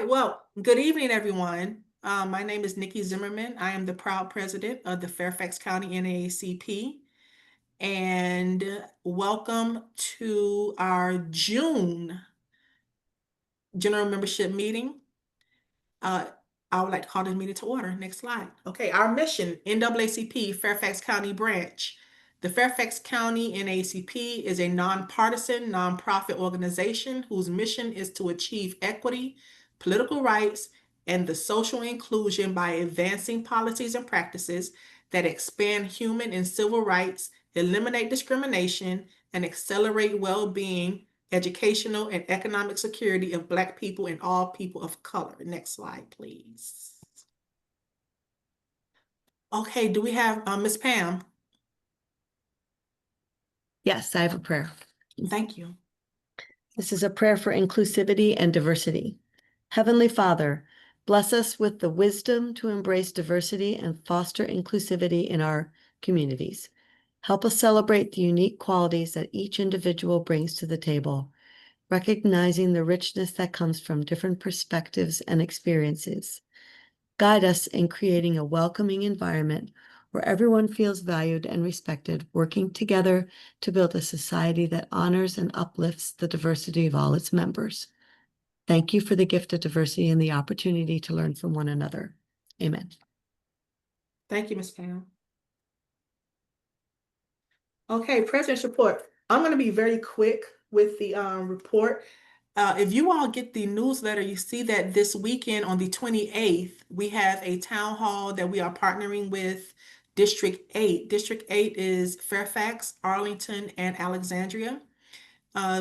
Well, good evening, everyone. My name is Nikki Zimmerman. I am the proud president of the Fairfax County NAACP, and welcome to our June general membership meeting. Uh, I would like to call this meeting to order. Next slide. Okay, our mission, NAACP, Fairfax County Branch. The Fairfax County NAACP is a nonpartisan, nonprofit organization whose mission is to achieve equity, political rights, and the social inclusion by advancing policies and practices that expand human and civil rights, eliminate discrimination, and accelerate well-being, educational, and economic security of Black people and all people of color. Next slide, please. Okay, do we have Miss Pam? Yes, I have a prayer. Thank you. This is a prayer for inclusivity and diversity. Heavenly Father, bless us with the wisdom to embrace diversity and foster inclusivity in our communities. Help us celebrate the unique qualities that each individual brings to the table, recognizing the richness that comes from different perspectives and experiences. Guide us in creating a welcoming environment where everyone feels valued and respected, working together to build a society that honors and uplifts the diversity of all its members. Thank you for the gift of diversity and the opportunity to learn from one another. Amen. Thank you, Ms. Pam. Okay, President's report. I'm going to be very quick with the report. If you all get the newsletter, you see that this weekend on the 28th, we have a town hall that we are partnering with District 8. District 8 is Fairfax, Arlington, and Alexandria.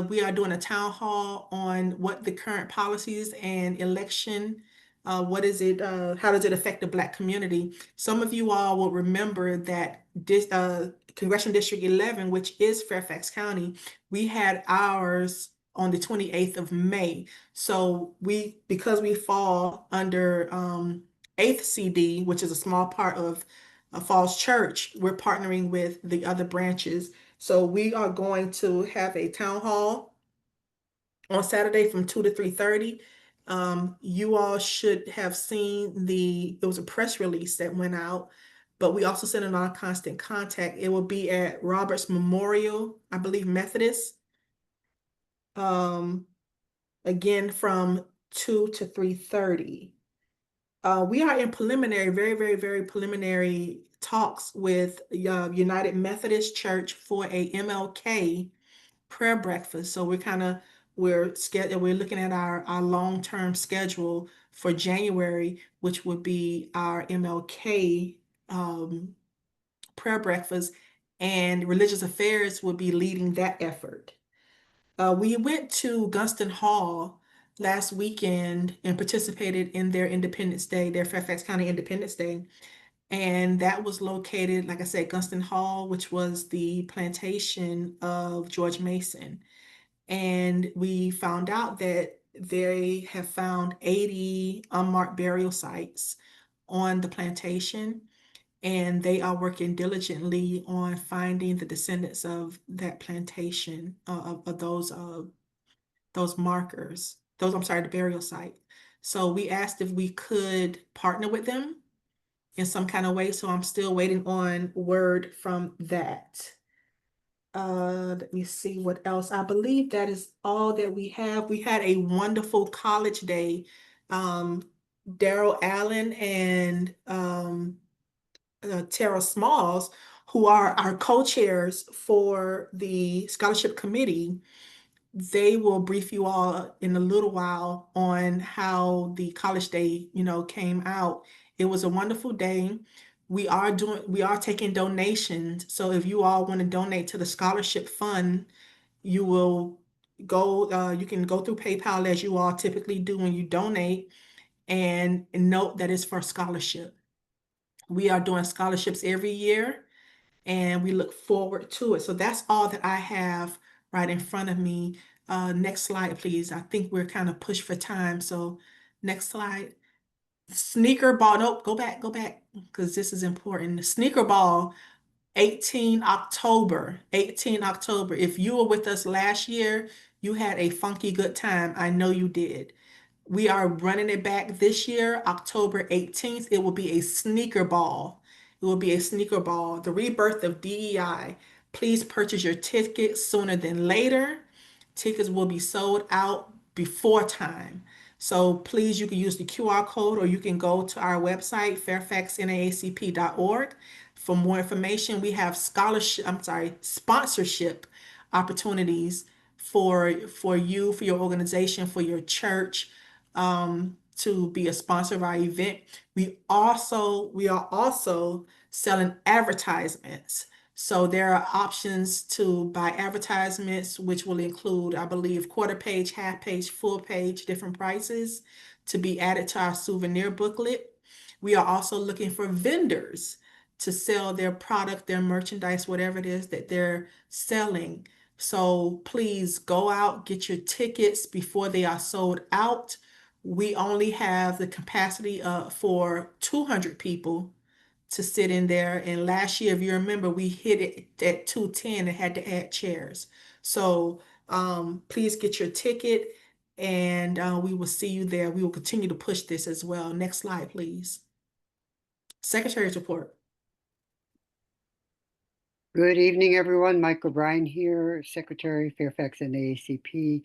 We are doing a town hall on what the current policies and election, what is it, how does it affect the Black community? Some of you all will remember that this Congressional District 11, which is Fairfax County, we had ours on the 28th of May. So because we fall under 8th CD, which is a small part of Falls Church, we're partnering with the other branches. So we are going to have a town hall on Saturday from 2 to 3:30. You all should have seen there was a press release that went out, but we also sent it on constant contact. It will be at Roberts Memorial, I believe Methodist. Again, from 2 to 3:30. We are in preliminary, very, very, very preliminary talks with United Methodist Church for a MLK prayer breakfast. So we're looking at our long-term schedule for January, which would be our MLK prayer breakfast, and Religious Affairs will be leading that effort. We went to Gunston Hall last weekend and participated in their Independence Day, their Fairfax County Independence Day. And that was located, like I said, Gunston Hall, which was the plantation of George Mason. And we found out that they have found 80 unmarked burial sites on the plantation, and they are working diligently on finding the descendants of that plantation, of those markers, I'm sorry, the burial site. So we asked if we could partner with them in some kind of way. So I'm still waiting on word from that. Let me see what else. I believe that is all that we have. We had a wonderful college day. Daryl Allen and Tara Smalls, who are our co-chairs for the scholarship committee, they will brief you all in a little while on how the college day, came out. It was a wonderful day. We are taking donations. So if you all want to donate to the scholarship fund, you will you can go through PayPal as you all typically do when you donate, and note that it's for scholarship. We are doing scholarships every year, and we look forward to it. So that's all that I have right in front of me. Next slide, please. I think we're kind of pushed for time. So next slide. Sneaker ball. Nope, go back, because this is important. Sneaker ball, 18 October. 18 October. If you were with us last year, you had a funky good time. I know you did. We are running it back this year, October 18th. It will be a sneaker ball. It will be a sneaker ball, the rebirth of DEI. Please purchase your tickets sooner than later. Tickets will be sold out before time. So please, you can use the QR code or you can go to our website, fairfaxnaacp.org. For more information, we have sponsorship opportunities for you, for your organization, for your church, to be a sponsor of our event. We are also selling advertisements. So there are options to buy advertisements, which will include, I believe, quarter page, half page, full page, different prices to be added to our souvenir booklet. We are also looking for vendors to sell their product, their merchandise, whatever it is that they're selling. So please go out, get your tickets before they are sold out. We only have the capacity for 200 people to sit in there. And last year, if you remember, we hit it at 210 and had to add chairs. So please get your ticket and we will see you there. We will continue to push this as well. Next slide, please. Secretary's report. Good evening, everyone. Michael Bryan here, Secretary, Fairfax NAACP.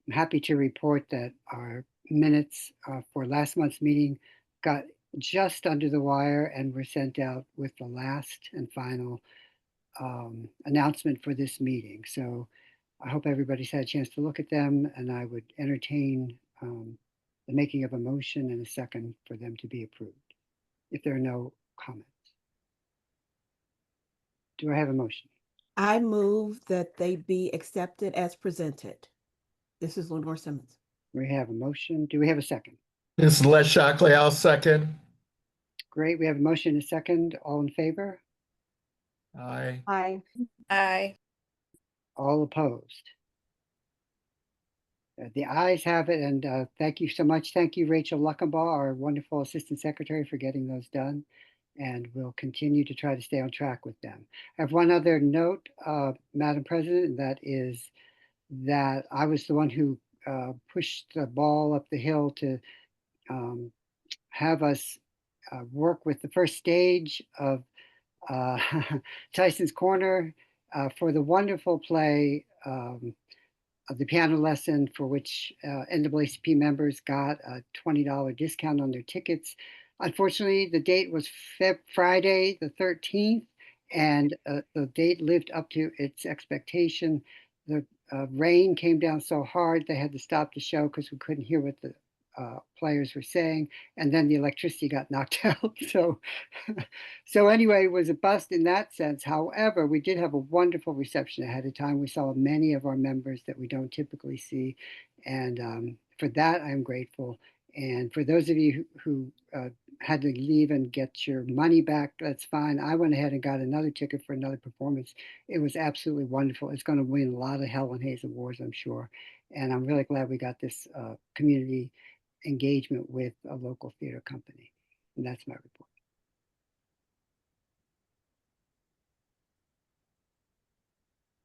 I'm happy to report that our minutes for last month's meeting got just under the wire and were sent out with the last and final announcement for this meeting. So I hope everybody's had a chance to look at them, and I would entertain the making of a motion and a second for them to be approved, if there are no comments. Do I have a motion? I move that they be accepted as presented. This is Lenore Simmons. We have a motion. Do we have a second? This is Les Shockley. I'll second. Great. We have a motion and a second. All in favor? Aye. Aye. Aye. All opposed? The ayes have it, and thank you so much. Thank you, Rachel Luckenbaugh, our wonderful Assistant Secretary, for getting those done. And we'll continue to try to stay on track with them. I have one other note, Madam President, and that is that I was the one who pushed the ball up the hill to have us work with the first stage of Tyson's Corner for the wonderful play of the piano lesson, for which NAACP members got a $20 discount on their tickets. Unfortunately, the date was Friday the 13th, and the date lived up to its expectation. The rain came down so hard they had to stop the show because we couldn't hear what the players were saying, and then the electricity got knocked out. So anyway, it was a bust in that sense. However, we did have a wonderful reception ahead of time. We saw many of our members that we don't typically see, and for that I'm grateful. And for those of you who had to leave and get your money back, that's fine. I went ahead and got another ticket for another performance. It was absolutely wonderful. It's going to win a lot of Helen Hayes awards, I'm sure. And I'm really glad we got this community engagement with a local theater company. And that's my report.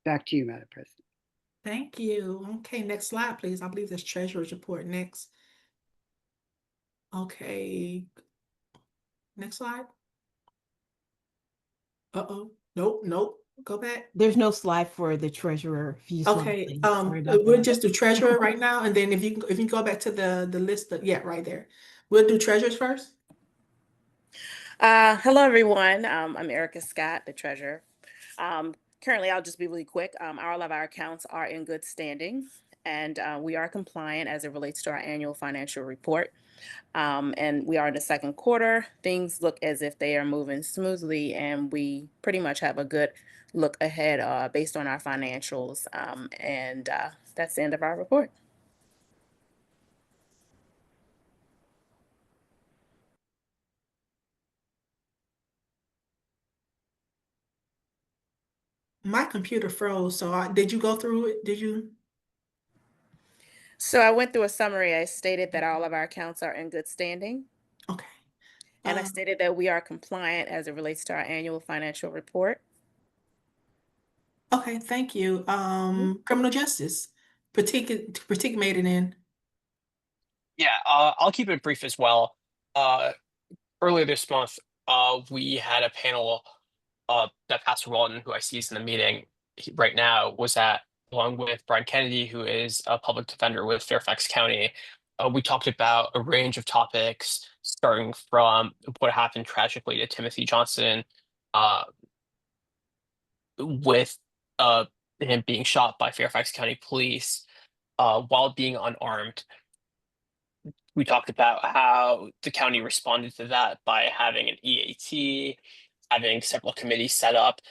Back to you, Madam President. Thank you. Okay, next slide, please. I believe there's treasurer's report next. Okay. Next slide. Uh-oh. Nope. Go back. There's no slide for the treasurer. If you just want to Okay, say, sorry about we'll that. just do treasurer right now, and then if you can go back to the list of, yeah, right there. We'll do treasurers first. Hello, everyone. I'm Erica Scott, the treasurer. Currently, I'll just be really quick. All of our accounts are in good standing, and we are compliant as it relates to our annual financial report. And we are in the second quarter. Things look as if they are moving smoothly, and we pretty much have a good look ahead based on our financials. And that's the end of our report. My computer froze, so did you go through it? Did you? So I went through a summary. I stated that all of our accounts are in good standing. Okay. And I stated that we are compliant as it relates to our annual financial report. Okay, thank you. Criminal justice, Pratik made it in. Yeah, I'll keep it brief as well. Uh, Earlier this month, we had a panel that Pastor Walton, who I see is in the meeting right now, was at, along with Bryan Kennedy, who is a public defender with Fairfax County. We talked about a range of topics, starting from what happened tragically to Timothy Johnson, uh, with him being shot by Fairfax County police while being unarmed. We talked about how the county responded to that by having an EAT, having several committees set up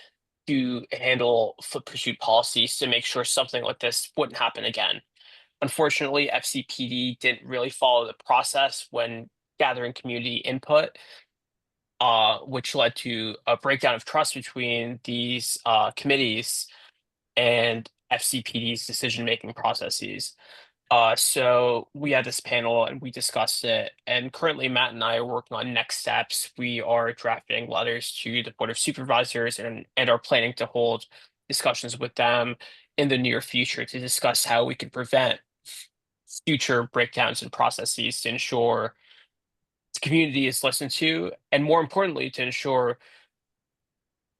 to handle foot pursuit policies to make sure something like this wouldn't happen again. Unfortunately, FCPD didn't really follow the process when gathering community input, which led to a breakdown of trust between these committees and FCPD's decision-making processes. So we had this panel and we discussed it. And currently, Matt and I are working on next steps. We are drafting letters to the Board of Supervisors and are planning to hold discussions with them in the near future to discuss how we can prevent future breakdowns in processes to ensure the community is listened to, and more importantly, to ensure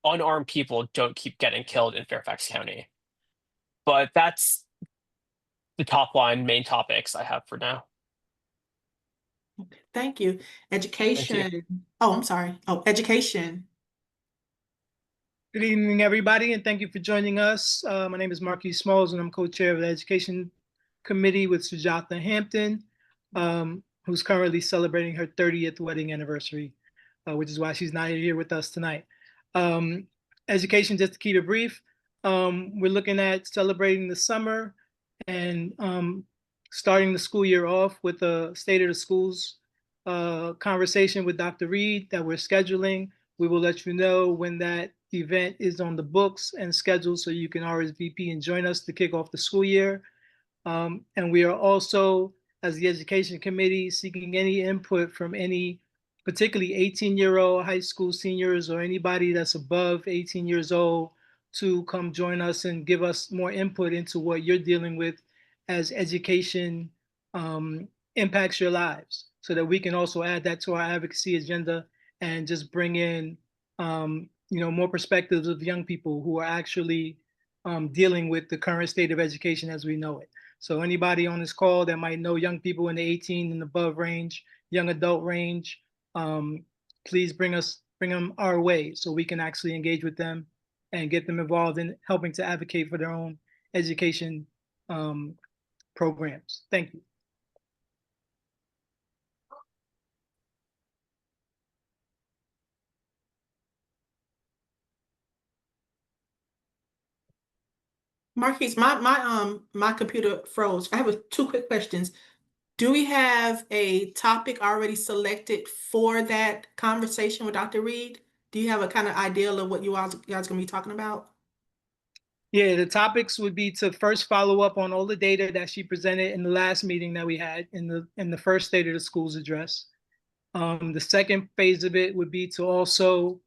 unarmed people don't keep getting killed in Fairfax County. But that's the top line main topics I have for now. Thank you. Thank you. Education. Oh, I'm sorry. Oh, education. Good evening, everybody, and thank you for joining us. My name is Marquis Smalls, and I'm co-chair of the Education Committee with Sujatha Hampton, who's currently celebrating her 30th wedding anniversary, which is why she's not here with us tonight. Education, just to keep it brief, we're looking at celebrating the summer and starting the school year off with a State of the Schools conversation with Dr. Reed that we're scheduling. We will let you know when that event is on the books and scheduled so you can RSVP and join us to kick off the school year. And we are also, as the Education Committee, seeking any input from any particularly 18-year-old high school seniors or anybody that's above 18 years old to come join us and give us more input into what you're dealing with as education impacts your lives, so that we can also add that to our advocacy agenda and just bring in more perspectives of young people who are actually dealing with the current state of education as we know it. So anybody on this call that might know young people in the 18 and above range, young adult range, please bring them our way so we can actually engage with them and get them involved in helping to advocate for their own education programs. Thank you. Marquise, my computer froze. I have two quick questions. Do we have a topic already selected for that conversation with Dr. Reed? Do you have a kind of idea of what you guys gonna be talking about? Yeah, the topics would be to first follow up on all the data that she presented in the last meeting that we had in the first State of the Schools address. The second phase of it would be to also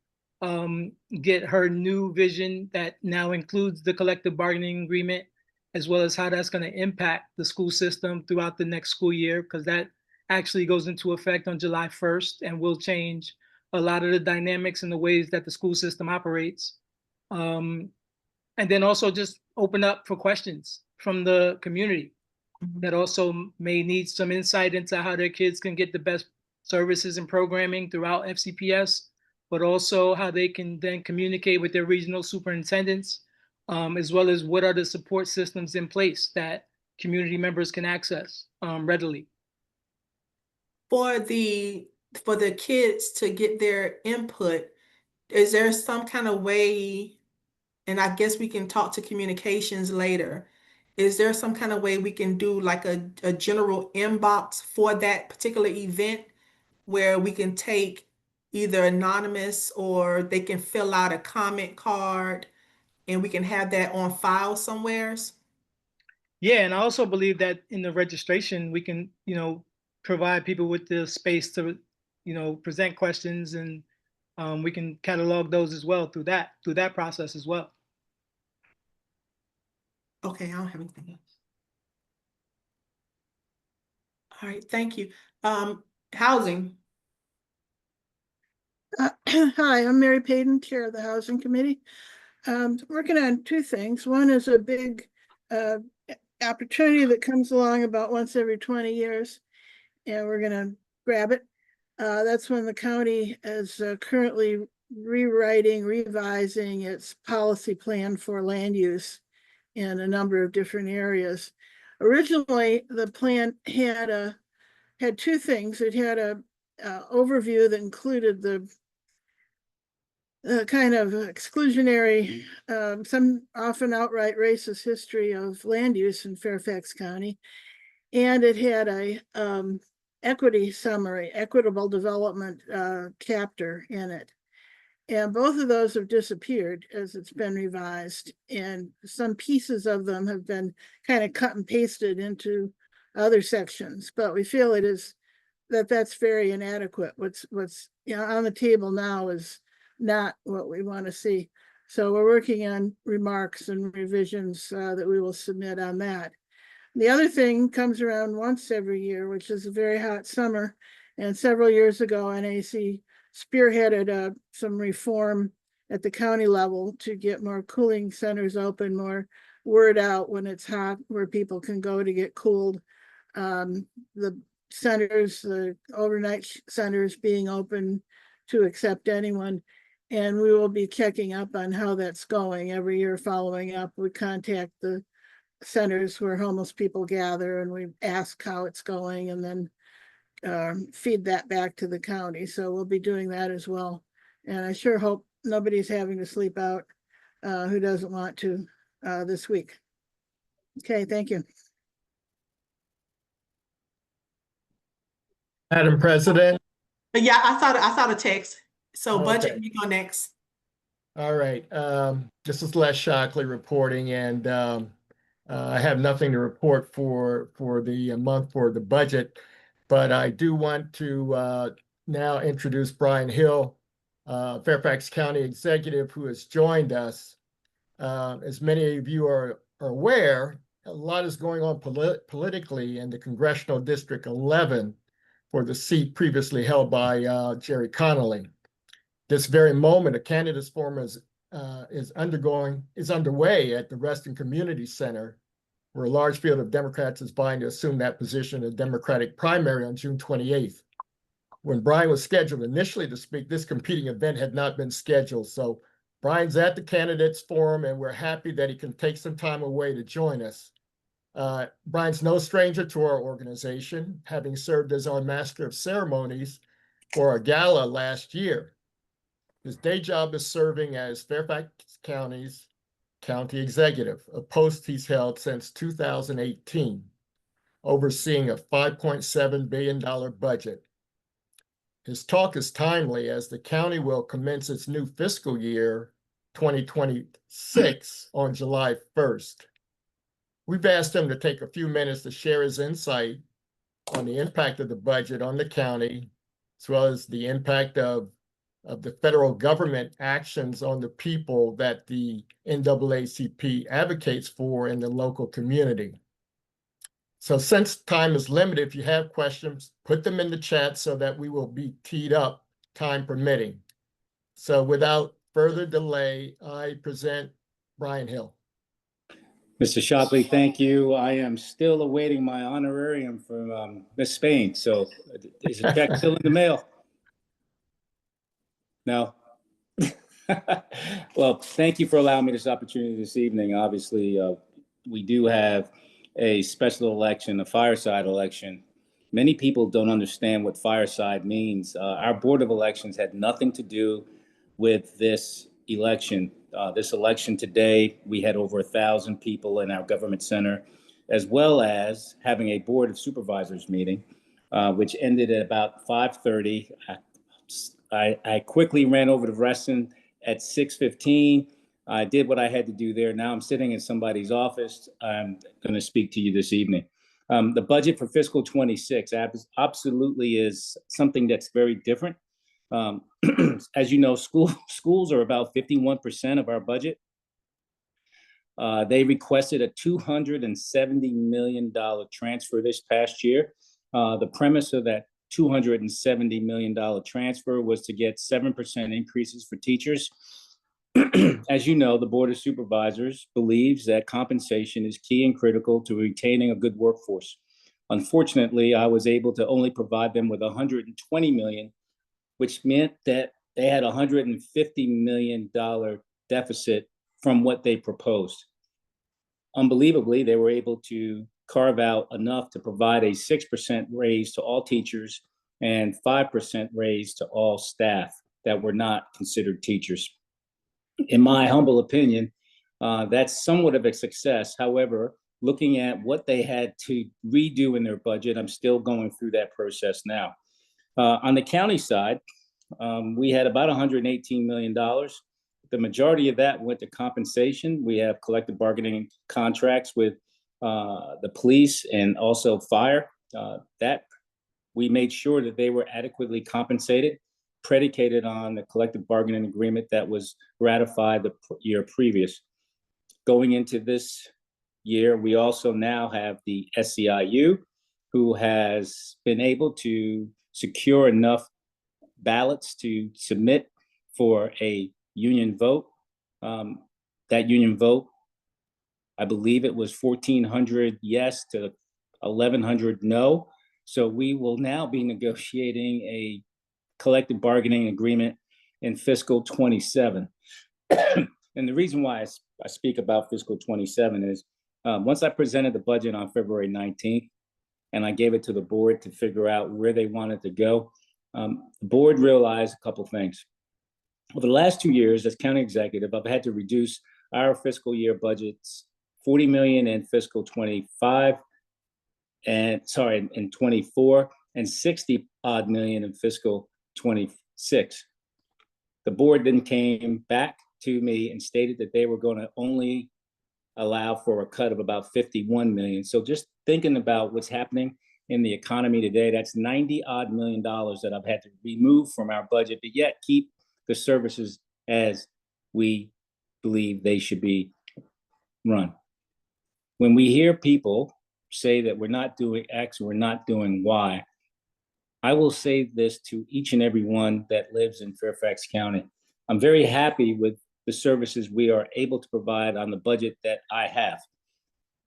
get her new vision that now includes the collective bargaining agreement, as well as how that's going to impact the school system throughout the next school year, because that actually goes into effect on July 1st and will change a lot of the dynamics and the ways that the school system operates. And then also just open up for questions from the community that also may need some insight into how their kids can get the best services and programming throughout FCPS, but also how they can then communicate with their regional superintendents, as well as what are the support systems in place that community members can access readily. For the kids to get their input, is there some kind of way, and I guess we can talk to communications later, is there some kind of way we can do like a general inbox for that particular event where we can take either anonymous or they can fill out a comment card and we can have that on file somewheres? Yeah, and I also believe that in the registration, we can, provide people with the space to, present questions, and we can catalog those as well through that process as well. Okay, I don't have anything All right, thank you. Housing. Hi, I'm Mary Payton, Chair of the Housing Committee. Working on two things. One is a big opportunity that comes along about once every 20 years, and we're going to grab it. That's when the county is currently revising its policy plan for land use in a number of different areas. Originally, the plan had two things. It had a overview that included the kind of exclusionary, some often outright racist history of land use in Fairfax County. And it had a equity summary, equitable development chapter in it. And both of those have disappeared as it's been revised. And some pieces of them have been kind of cut and pasted into other sections. But we feel it is that's very inadequate. What's on the table now is not what we want to see. So we're working on remarks and revisions that we will submit on that. The other thing comes around once every year, which is a very hot summer. And several years ago, NAACP spearheaded some reform at the county level to get more cooling centers open, more word out when it's hot, where people can go to get cooled. The centers, the overnight centers being open to accept anyone. And we will be checking up on how that's going every year, following up. We contact the centers where homeless people gather and we ask how it's going and then feed that back to the county. So we'll be doing that as well. And I sure hope nobody's having to sleep out who doesn't want to this week. Okay, thank you. Madam President. But yeah, I thought a text. So Okay. budget, you go next. All right. This is Les Shockley reporting, and I have nothing to report for the month for the budget, but I do want to now introduce Bryan Hill, Fairfax County Executive, who has joined us. As many of you are aware, a lot is going on politically in the Congressional District 11 for the seat previously held by Jerry Connolly. This very moment, a candidates forum is underway at the Reston Community Center, where a large field of Democrats is vying to assume that position in a Democratic primary on June 28th. When Bryan was scheduled initially to speak, this competing event had not been scheduled. So Bryan's at the candidates forum, and we're happy that he can take some time away to join us. Bryan's no stranger to our organization, having served as our master of ceremonies for our gala last year. His day job is serving as Fairfax County's county executive, a post he's held since 2018, overseeing a $5.7 billion budget. His talk is timely as the county will commence its new fiscal year 2026 on July 1st. We've asked him to take a few minutes to share his insight on the impact of the budget on the county, as well as the impact of the federal government actions on the people that the NAACP advocates for in the local community. So since time is limited, if you have questions, put them in the chat so that we will be teed up, time permitting. So without further delay, I present Bryan Hill. Mr. Shockley, thank you. I am still awaiting my honorarium from Miss Spain. So is the check still in the mail? No. Well, thank you for allowing me this opportunity this evening. Obviously, we do have a special election, a fireside election. Many people don't understand what fireside means. Our Board of Elections had nothing to do with this election. This election today, we had over 1,000 people in our government center, as well as having a Board of Supervisors meeting, which ended at about 5:30. I quickly ran over to Reston at 6:15. I did what I had to do there. Now I'm sitting in somebody's office. I'm going to speak to you this evening. The budget for fiscal 26 absolutely is something that's very different. As you know, schools are about 51% of our budget. They requested a $270 million transfer this past year. The premise of that $270 million transfer was to get 7% increases for teachers. As you know, the Board of Supervisors believes that compensation is key and critical to retaining a good workforce. Unfortunately, I was able to only provide them with $120 million, which meant that they had $150 million deficit from what they proposed. Unbelievably, they were able to carve out enough to provide a 6% raise to all teachers and 5% raise to all staff that were not considered teachers. In my humble opinion, that's somewhat of a success. However, looking at what they had to redo in their budget, I'm still going through that process now. On the county side, we had about $118 million. The majority of that went to compensation. We have collective bargaining contracts with the police and also fire. That we made sure that they were adequately compensated, predicated on the collective bargaining agreement that was ratified the year previous. Going into this year, we also now have the SEIU, who has been able to secure enough ballots to submit for a union vote. That union vote, I believe it was 1,400 yes to 1,100 no. So we will now be negotiating a collective bargaining agreement in fiscal 27. And the reason why I speak about fiscal 27 is once I presented the budget on February 19th and I gave it to the board to figure out where they wanted to go, the board realized a couple things. Over the last 2 years as county executive, I've had to reduce our fiscal year budgets, $40 million in fiscal 25 and in 24 and 60 odd million in fiscal 26. The board then came back to me and stated that they were going to only allow for a cut of about 51 million. So just thinking about what's happening in the economy today, that's 90 odd million dollars that I've had to remove from our budget, but yet keep the services as we believe they should be run. When we hear people say that we're not doing X, we're not doing Y, I will say this to each and every one that lives in Fairfax County. I'm very happy with the services we are able to provide on the budget that I have.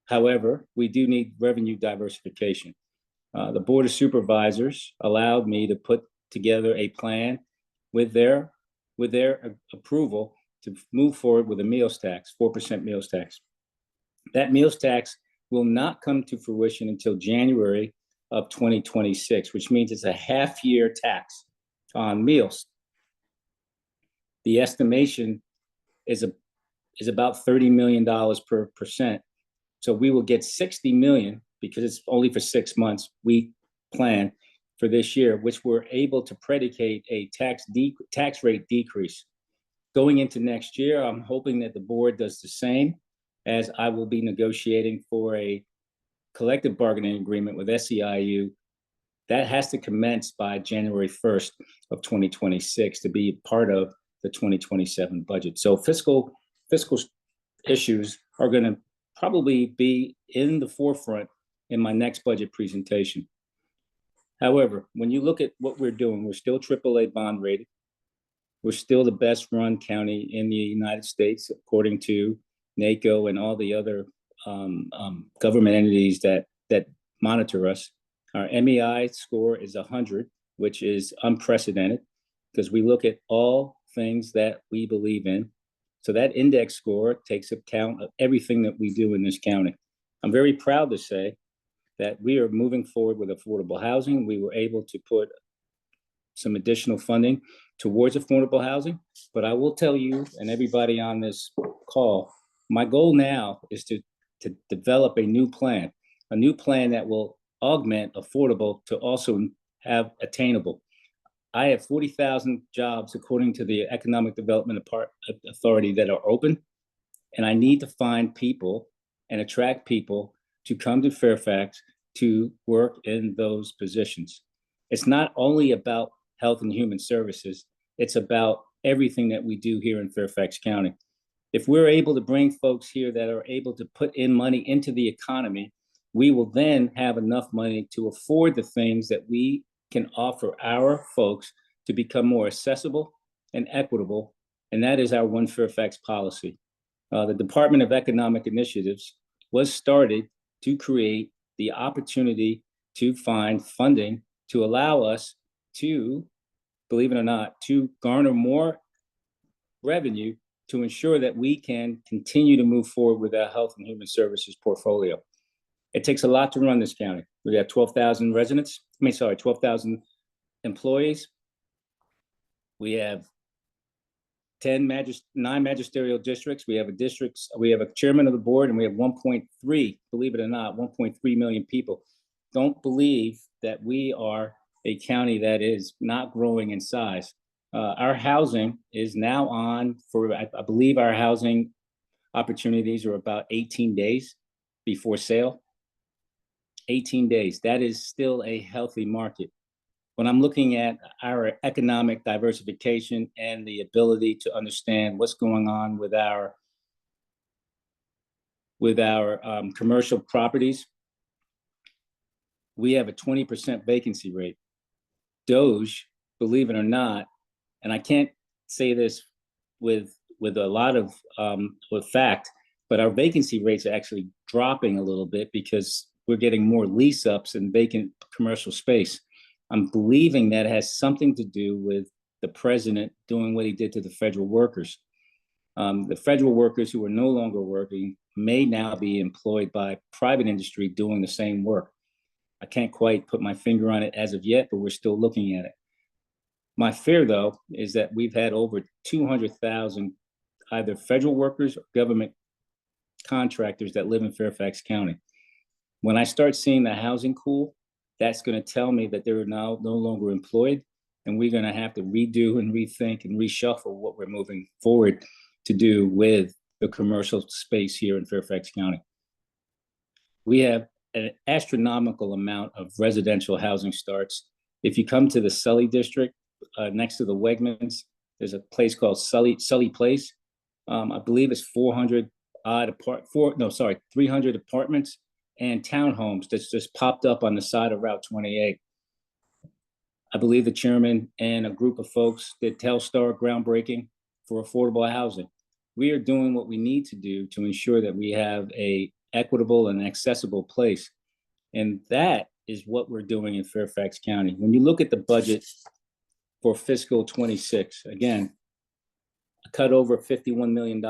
However, we do need revenue diversification. The Board of Supervisors allowed me to put together a plan with their approval to move forward with a meals tax, 4% meals tax. That meals tax will not come to fruition until January of 2026, which means it's a half-year tax on meals. The estimation is about $30 million per percent. So we will get 60 million because it's only for 6 months. We plan for this year, which we're able to predicate a tax rate decrease. Going into next year, I'm hoping that the board does the same, as I will be negotiating for a collective bargaining agreement with SEIU. That has to commence by January 1st of 2026 to be part of the 2027 budget. So fiscal issues are going to probably be in the forefront in my next budget presentation. However, when you look at what we're doing, we're still AAA bond rated. We're still the best run county in the United States, according to NAACP and all the other government entities that monitor us. Our MEI score is 100, which is unprecedented because we look at all things that we believe in. So that index score takes account of everything that we do in this county. I'm very proud to say that we are moving forward with affordable housing. We were able to put some additional funding towards affordable housing, but I will tell you and everybody on this call, my goal now is to develop a new plan that will augment affordable to also have attainable. I have 40,000 jobs according to the Economic Development Authority that are open, and I need to find people and attract people to come to Fairfax to work in those positions. It's not only about health and human services, it's about everything that we do here in Fairfax County. If we're able to bring folks here that are able to put in money into the economy, we will then have enough money to afford the things that we can offer our folks to become more accessible and equitable. And that is our One Fairfax policy. The Department of Economic Initiatives was started to create the opportunity to find funding to allow us to, believe it or not, to garner more revenue to ensure that we can continue to move forward with our health and human services portfolio. It takes a lot to run this county. We have 12,000 residents. 12,000 employees. We have 9 magisterial districts. We have a chairman of the board, and we have 1.3, believe it or not, 1.3 million people. Don't believe that we are a county that is not growing in size. Our housing is now on for, I believe our housing opportunities are about 18 days before sale. 18 days. That is still a healthy market. When I'm looking at our economic diversification and the ability to understand what's going on with our commercial properties, we have a 20% vacancy rate. Doge, believe it or not, and I can't say this with a lot of with fact, but our vacancy rates are actually dropping a little bit because we're getting more lease ups and vacant commercial space. I'm believing that has something to do with the president doing what he did to the federal workers. The federal workers who are no longer working may now be employed by private industry doing the same work. I can't quite put my finger on it as of yet, but we're still looking at it. My fear, though, is that we've had over 200,000 either federal workers or government contractors that live in Fairfax County. When I start seeing the housing cool, that's going to tell me that they're now no longer employed, and we're going to have to redo and rethink and reshuffle what we're moving forward to do with the commercial space here in Fairfax County. We have an astronomical amount of residential housing starts. If you come to the Sully district, next to the Wegmans, there's a place called Sully Place. I believe it's 300 apartments and townhomes that's just popped up on the side of Route 28. I believe the chairman and a group of folks did Telstar groundbreaking for affordable housing. We are doing what we need to do to ensure that we have a equitable and accessible place. And that is what we're doing in Fairfax County. When you look at the budget for fiscal 26, again, a cut over $51 million.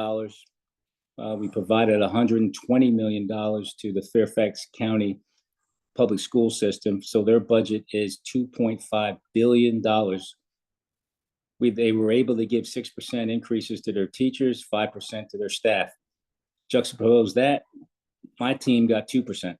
We provided $120 million to the Fairfax County public school system. So their budget is $2.5 billion. They were able to give 6% increases to their teachers, 5% to their staff. Juxtapose that, my team got 2%.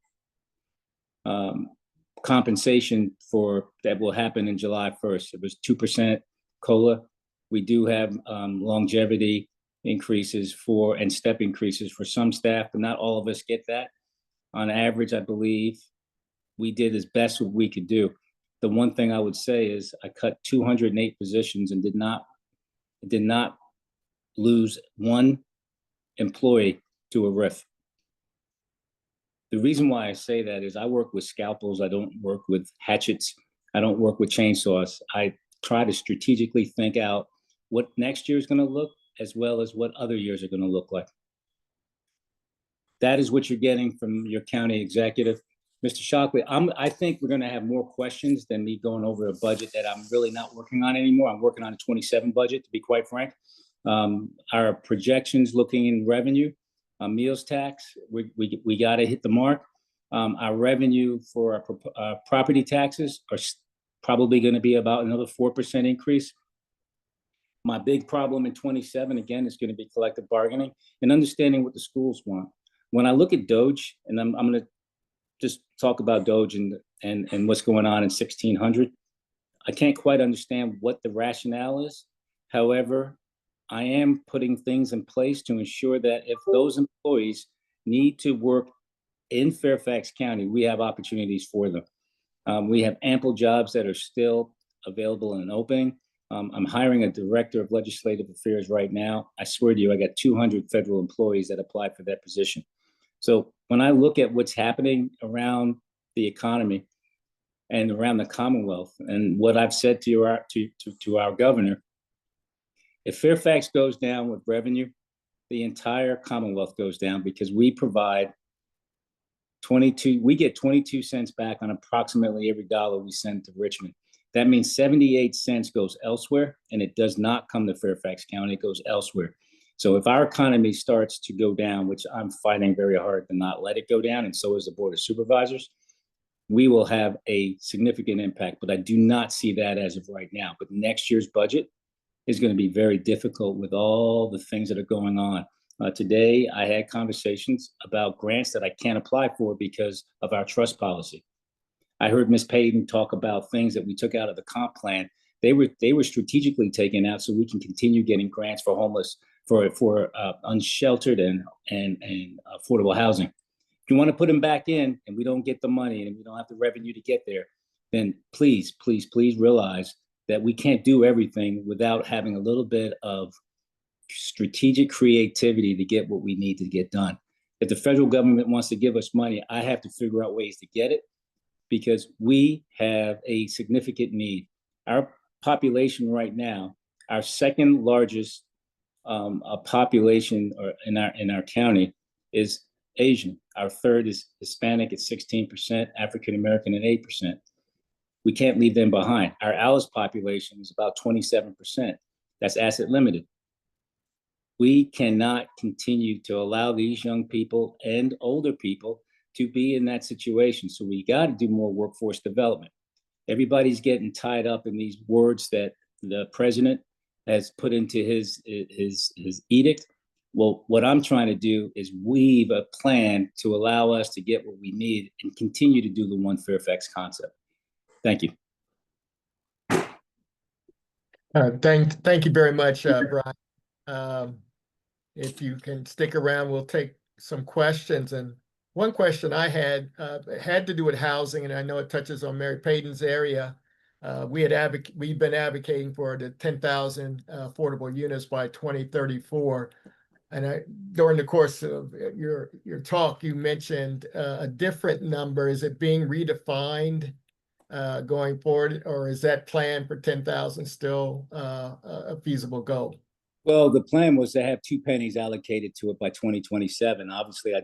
Compensation for that will happen in July 1st. It was 2% COLA. We do have longevity increases and step increases for some staff, but not all of us get that. On average, I believe we did as best what we could do. The one thing I would say is I cut 208 positions and did not lose one employee to a RIF. The reason why I say that is I work with scalpels. I don't work with hatchets. I don't work with chainsaws. I try to strategically think out what next year is going to look, as well as what other years are going to look like. That is what you're getting from your county executive. Mr. Shockley, I think we're going to have more questions than me going over a budget that I'm really not working on anymore. I'm working on a 27 budget, to be quite frank. Our projections looking in revenue, meals tax, we got to hit the mark. Our revenue for our property taxes are probably going to be about another 4% increase. My big problem in 27, again, is going to be collective bargaining and understanding what the schools want. When I look at Doge, and I'm going to just talk about Doge and what's going on in 1600, I can't quite understand what the rationale is. However, I am putting things in place to ensure that if those employees need to work in Fairfax County, we have opportunities for them. We have ample jobs that are still available and opening. I'm hiring a director of legislative affairs right now. I swear to you, I got 200 federal employees that applied for that position. So when I look at what's happening around the economy and around the Commonwealth, and what I've said to our governor, if Fairfax goes down with revenue, the entire Commonwealth goes down, because we provide we get 22 cents back on approximately every dollar we send to Richmond. That means 78 cents goes elsewhere, and it does not come to Fairfax County, it goes elsewhere. So if our economy starts to go down, which I'm fighting very hard to not let it go down, and so is the Board of Supervisors, we will have a significant impact. But I do not see that as of right now. But next year's budget is going to be very difficult with all the things that are going on. Today, I had conversations about grants that I can't apply for because of our trust policy. I heard Ms. Payton talk about things that we took out of the comp plan. They were strategically taken out so we can continue getting grants for homeless, for unsheltered and affordable housing. If you want to put them back in and we don't get the money and we don't have the revenue to get there, then please, please, please realize that we can't do everything without having a little bit of strategic creativity to get what we need to get done. If the federal government wants to give us money, I have to figure out ways to get it, because we have a significant need. Our population right now, our second largest population in our county is Asian. Our third is Hispanic at 16%, African American at 8%. We can't leave them behind. Our Alice population is about 27%. That's asset limited. We cannot continue to allow these young people and older people to be in that situation. So we got to do more workforce development. Everybody's getting tied up in these words that the president has put into his edict. Well, what I'm trying to do is weave a plan to allow us to get what we need and continue to do the One Fairfax concept. Thank you. Thank you very much, Bryan. If you can stick around, we'll take some questions. And one question I had to do with housing, and I know it touches on Mary Payton's area. We've been advocating for the 10,000 affordable units by 2034. And during the course of your talk, you mentioned a different number. Is it being redefined going forward, or is that plan for 10,000 still a feasible goal? Well, the plan was to have 2 pennies allocated to it by 2027. Obviously, I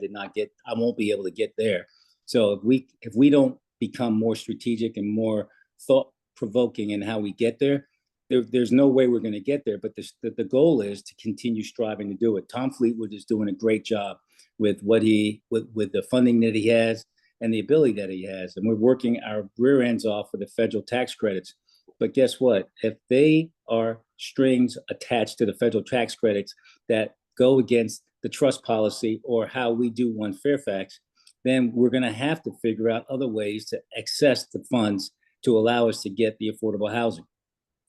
won't be able to get there. So if we don't become more strategic and more thought-provoking in how we get there, there's no way we're going to get there. But the goal is to continue striving to do it. Tom Fleetwood is doing a great job with with the funding that he has and the ability that he has. And we're working our rear ends off for the federal tax credits. But guess what? If they are strings attached to the federal tax credits that go against the trust policy or how we do One Fairfax, then we're going to have to figure out other ways to access the funds to allow us to get the affordable housing.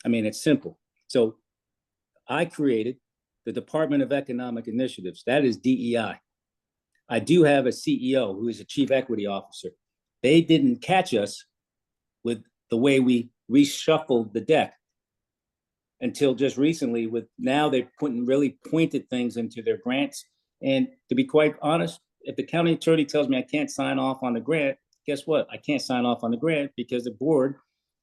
I mean, it's simple. So I created the Department of Economic Initiatives. That is DEI. I do have a CEO who is a chief equity officer. They didn't catch us with the way we reshuffled the deck until just recently. With now they're putting really pointed things into their grants. And to be quite honest, if the county attorney tells me I can't sign off on the grant, guess what? I can't sign off on the grant because the board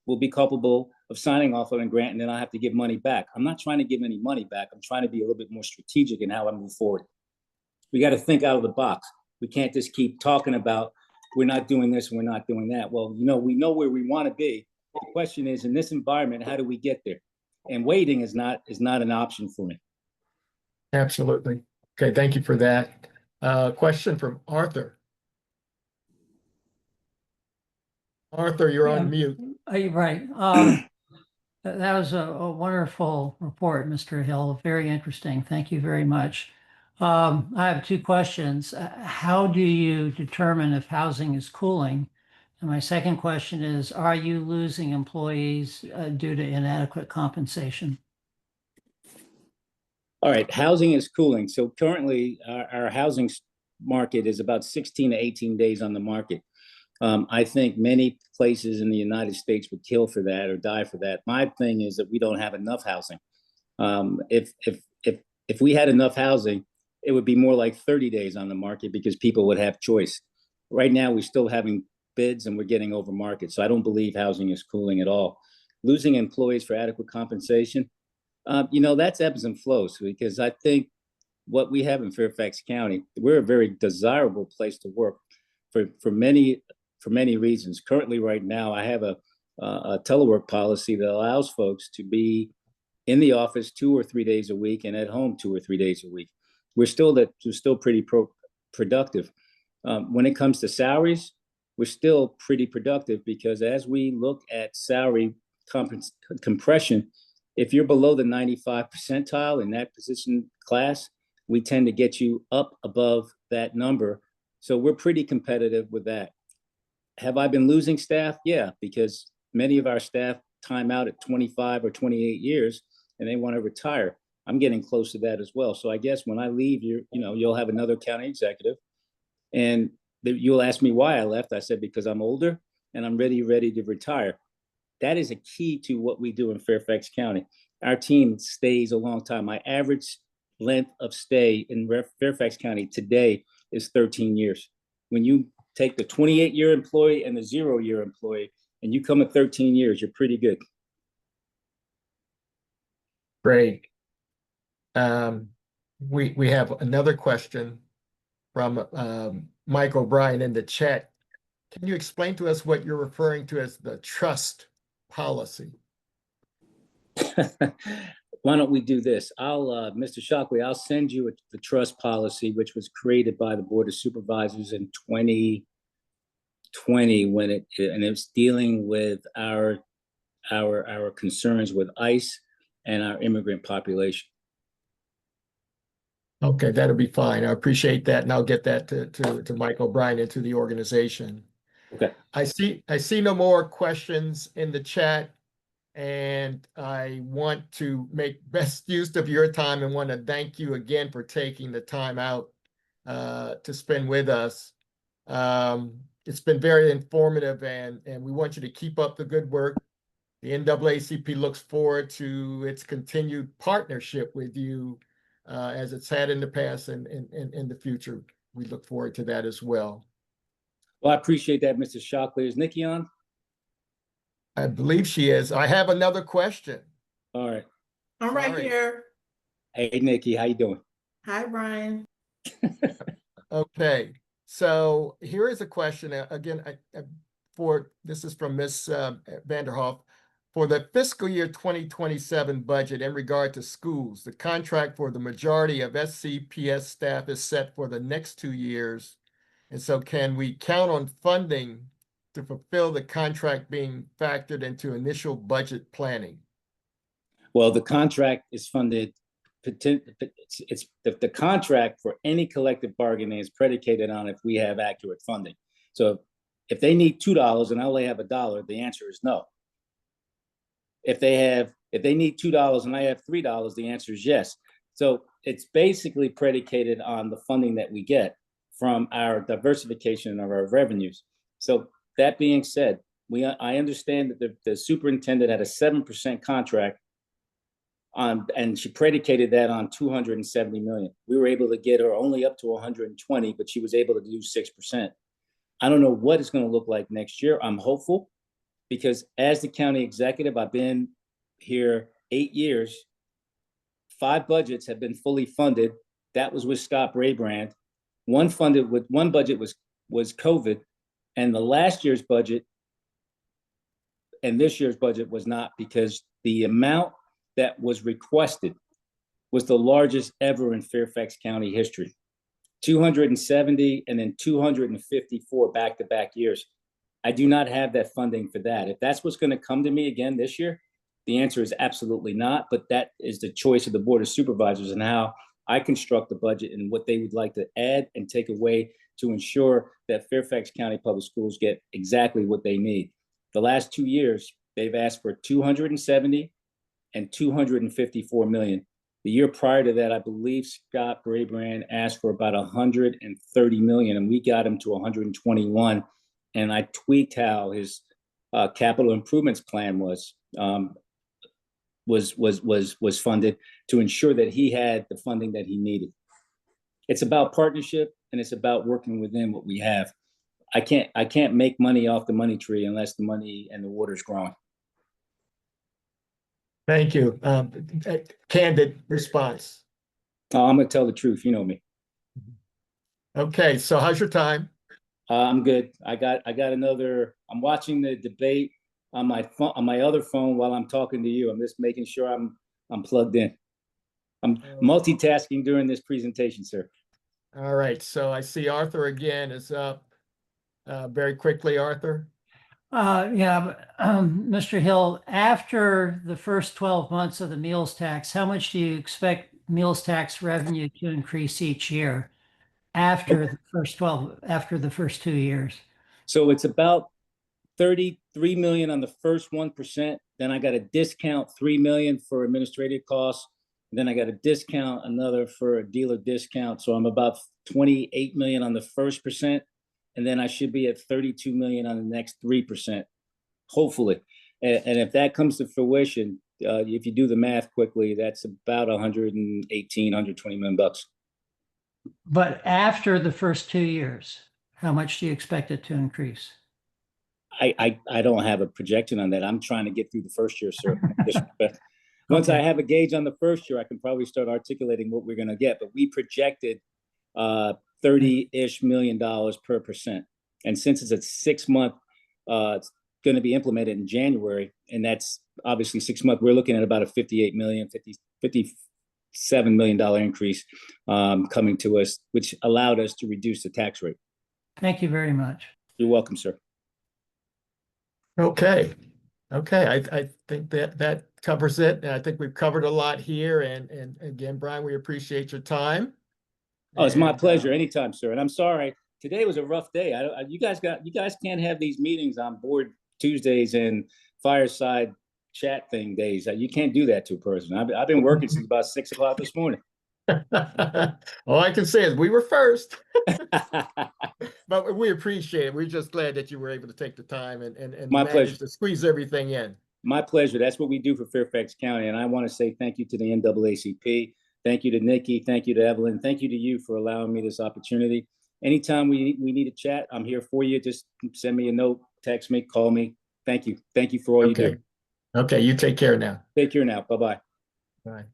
will be culpable of signing off on a grant, and then I have to give money back. I'm not trying to give any money back. I'm trying to be a little bit more strategic in how I move forward. We got to think out of the box. We can't just keep talking about we're not doing this and we're not doing that. Well, we know where we want to be. The question is, in this environment, how do we get there? And waiting is not an option for me. Absolutely. Okay, thank you for that. Question from Arthur. Arthur, you're on mute. Right. That was a wonderful report, Mr. Hill. Very interesting. Thank you very much. I have 2 questions. How do you determine if housing is cooling? And my second question is, are you losing employees due to inadequate compensation? All right, housing is cooling. So currently our housing market is about 16 to 18 days on the market. I think many places in the United States would kill for that or die for that. My thing is that we don't have enough housing. If we had enough housing, it would be more like 30 days on the market because people would have choice. Right now, we're still having bids and we're getting over market. So I don't believe housing is cooling at all. Losing employees for adequate compensation, that's ebbs and flows, because I think what we have in Fairfax County, we're a very desirable place to work for many reasons. Currently, right now, I have a telework policy that allows folks to be in the office 2 or 3 days a week and at home 2 or 3 days a week. We're still pretty productive. When it comes to salaries, we're still pretty productive, because as we look at salary compression, if you're below the 95 percentile in that position class, we tend to get you up above that number. So we're pretty competitive with that. Have I been losing staff? Yeah, because many of our staff time out at 25 or 28 years and they want to retire. I'm getting close to that as well. So I guess when I leave, you'll have another county executive, and you'll ask me why I left. I said, because I'm older and I'm ready to retire. That is a key to what we do in Fairfax County. Our team stays a long time. My average length of stay in Fairfax County today is 13 years. When you take the 28-year employee and the 0-year employee, and you come at 13 years, you're pretty good. Great. We have another question from Mike O'Brien in the chat. Can you explain to us what you're referring to as the trust policy? Why don't we do this? Mr. Shockley, I'll send you the trust policy, which was created by the Board of Supervisors in 2020, and it's dealing with our concerns with ICE and our immigrant population. Okay, that'll be fine. I appreciate that, and I'll get that to Mike O'Brien and to the organization. Okay. I see no more questions in the chat, and I want to make best use of your time and want to thank you again for taking the time out to spend with us. It's been very informative, and we want you to keep up the good work. The NAACP looks forward to its continued partnership with you as it's had in the past and in the future. We look forward to that as well. Well, I appreciate that, Mr. Shockley. Is Nikki on? I believe she is. I have another question. All right. I'm right Sorry. here. Hey, Nikki, how you doing? Hi, Bryan. Okay, so here is a question. Again, this is from Ms. Vanderhoff. For the fiscal year 2027 budget in regard to schools, the contract for the majority of SCPS staff is set for the next 2 years. And so can we count on funding to fulfill the contract being factored into initial budget planning? Well, the contract is funded. It's the contract for any collective bargaining is predicated on if we have accurate funding. So if they need $2 and I only have $1, the answer is no. If they need $2 and I have $3, the answer is yes. So it's basically predicated on the funding that we get from our diversification of our revenues. So that being said, I understand that the superintendent had a 7% contract and she predicated that on $270 million. We were able to get her only up to 120, but she was able to do 6%. I don't know what it's going to look like next year. I'm hopeful, because as the county executive, I've been here 8 years. 5 budgets have been fully funded. That was with Scott Braybrand. One budget was COVID, and the last year's budget and this year's budget was not, because the amount that was requested was the largest ever in Fairfax County history. 270 and then 254 back-to-back years. I do not have that funding for that. If that's what's going to come to me again this year, the answer is absolutely not, but that is the choice of the Board of Supervisors and how I construct the budget and what they would like to add and take away to ensure that Fairfax County Public Schools get exactly what they need. The last 2 years, they've asked for 270 and 254 million. The year prior to that, I believe Scott Braybrand asked for about 130 million, and we got him to 121. And I tweaked how his capital improvements plan was funded to ensure that he had the funding that he needed. It's about partnership, and it's about working within what we have. I can't make money off the money tree unless the money and the water's growing. Thank you. Candid response. I'm gonna tell the truth. You know me. Okay, so how's your time? I'm good. I got another. I'm watching the debate on my phone, on my other phone while I'm talking to you. I'm just making sure I'm plugged in. I'm multitasking during this presentation, sir. All right, so I see Arthur again is up. Very quickly, Arthur. Mr. Hill, after the first 12 months of the meals tax, how much do you expect meals tax revenue to increase each year after the first 2 years? So it's about 33 million on the first 1%. Then I got to discount 3 million for administrative costs. Then I got to discount another for a dealer discount. So I'm about 28 million on the first percent. And then I should be at 32 million on the next 3%, hopefully. And if that comes to fruition, if you do the math quickly, that's about 118, 120 million bucks. But after the first 2 years, how much do you expect it to increase? I don't have a projection on that. I'm trying to get through the first year, sir. Once I have a gauge on the first year, I can probably start articulating what we're going to get. But we projected 30-ish million dollars per percent. And since it's a 6-month, it's going to be implemented in January, and that's obviously 6 months, we're looking at about a 58 million, 57 million dollar increase coming to us, which allowed us to reduce the tax rate. Thank you very much. You're welcome, sir. Okay. I think that covers it. And I think we've covered a lot here. And again, Bryan, we appreciate your time. Oh, it's my pleasure. Anytime, sir. And I'm sorry, today was a rough day. You guys can't have these meetings on board Tuesdays and fireside chat thing days. You can't do that to a person. I've been working since about 6 o'clock this morning. All I can say is we were first. But we appreciate it. We're just glad that you were able to take the time and My manage pleasure. to squeeze everything in. My pleasure. That's what we do for Fairfax County. And I want to say thank you to the NAACP. Thank you to Nikki. Thank you to Evelyn. Thank you to you for allowing me this opportunity. Anytime we need a chat, I'm here for you. Just send me a note, text me, call me. Thank you. Thank you for all you do. Okay, you take care now. Take care now. Bye-bye. Bye.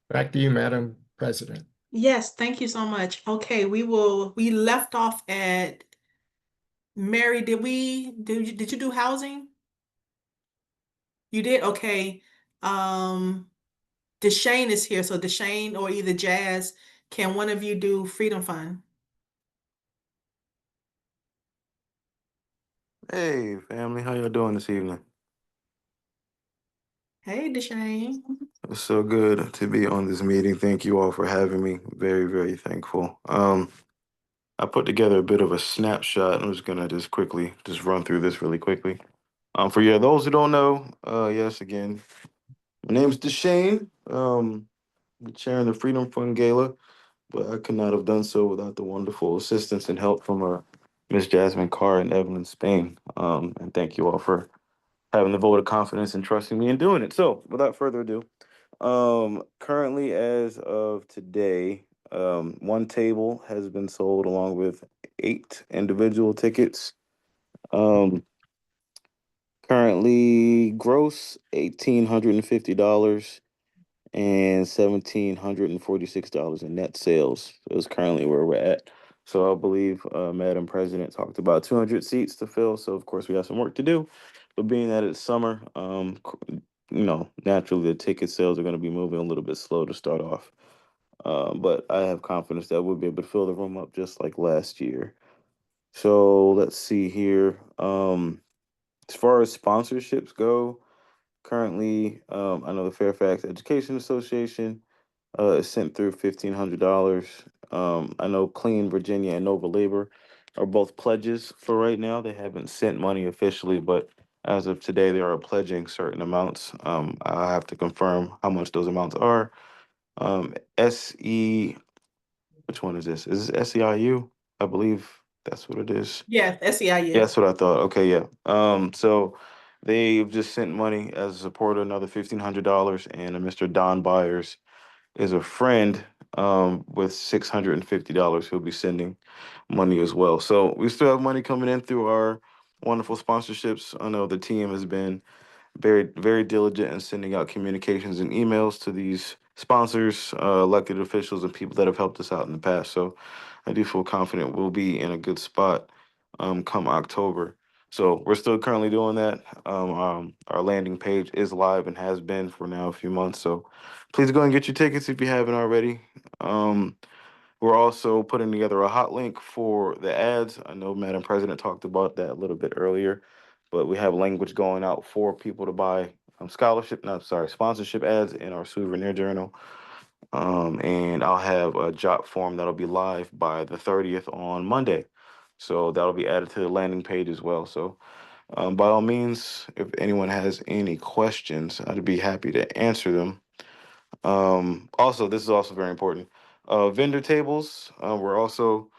Back to you, Madam President. Yes, thank you so much. Okay, we left off at Mary. Did you do housing? You did? Okay. Deshane is here. So Deshane or either Jazz, can one of you do Freedom Fund? Hey, family, how y'all doing this evening? Hey, Deshane. It's so good to be on this meeting. Thank you all for having me. Very, very thankful. I put together a bit of a snapshot. I'm just gonna quickly run through this really quickly. For those who don't know, yes, again, my name's Deshane. Chairing the Freedom Fund Gala, but I could not have done so without the wonderful assistance and help from Miss Jasmine Carr and Evelyn Spain. And thank you all for having the vote of confidence and trusting me in doing it. So, without further ado, currently as of today, one table has been sold along with 8 individual tickets. Currently gross $1,850 and $1,746 in net sales. So it's currently where we're at. So I believe Madam President talked about 200 seats to fill. So of course we have some work to do. But being that it's summer, naturally the ticket sales are going to be moving a little bit slow to start off. But I have confidence that we'll be able to fill the room up just like last year. So let's see here. As far as sponsorships go, currently, I know the Fairfax Education Association sent through $1,500. I know Clean Virginia and Nova Labor are both pledges for right now. They haven't sent money officially, but as of today, they are pledging certain amounts. I have to confirm how much those amounts are. Which one is this? Is this SEIU? I believe that's what it is. Yes, SEIU. Yeah, that's what I thought. Okay, yeah. So they've just sent money as a supporter, another $1,500, and Mr. Don Byers is a friend with $650. He'll be sending money as well. So we still have money coming in through our wonderful sponsorships. I know the team has been very diligent in sending out communications and emails to these sponsors, elected officials, and people that have helped us out in the past. So I do feel confident we'll be in a good spot come October. So we're still currently doing that. Our landing page is live and has been for now a few months. So please go and get your tickets if you haven't already. We're also putting together a hot link for the ads. I know Madam President talked about that a little bit earlier, but we have language going out for people to buy sponsorship ads in our souvenir journal. And I'll have a jot form that'll be live by the 30th on Monday. So that'll be added to the landing page as well. So by all means, if anyone has any questions, I'd be happy to answer them. Also, this is also very important. Vendor tables, we're also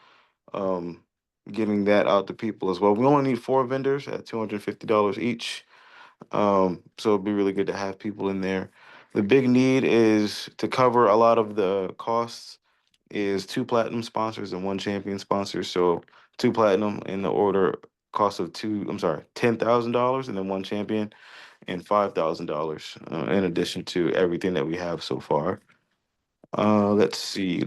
getting that out to people as well. We only need 4 vendors at $250 each. So it'd be really good to have people in there. The big need is to cover a lot of the costs is 2 platinum sponsors and 1 champion sponsor. So 2 platinum in the order cost of $10,000, and then 1 champion and $5,000 in addition to everything that we have so far. Let's see.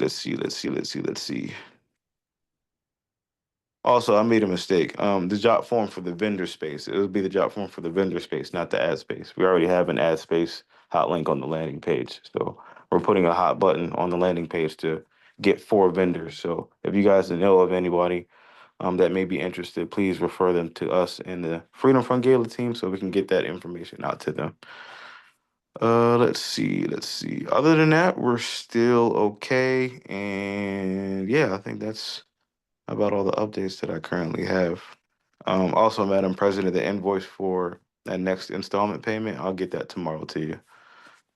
Also, I made a mistake. The job form for the vendor space, it would be the job form for the vendor space, not the ad space. We already have an ad space hot link on the landing page. So we're putting a hot button on the landing page to get 4 vendors. So if you guys know of anybody that may be interested, please refer them to us in the Freedom Front Gala team so we can get that information out to them. Let's see. Other than that, we're still okay. And yeah, I think that's about all the updates that I currently have. Also, Madam President, the invoice for that next installment payment, I'll get that tomorrow to you.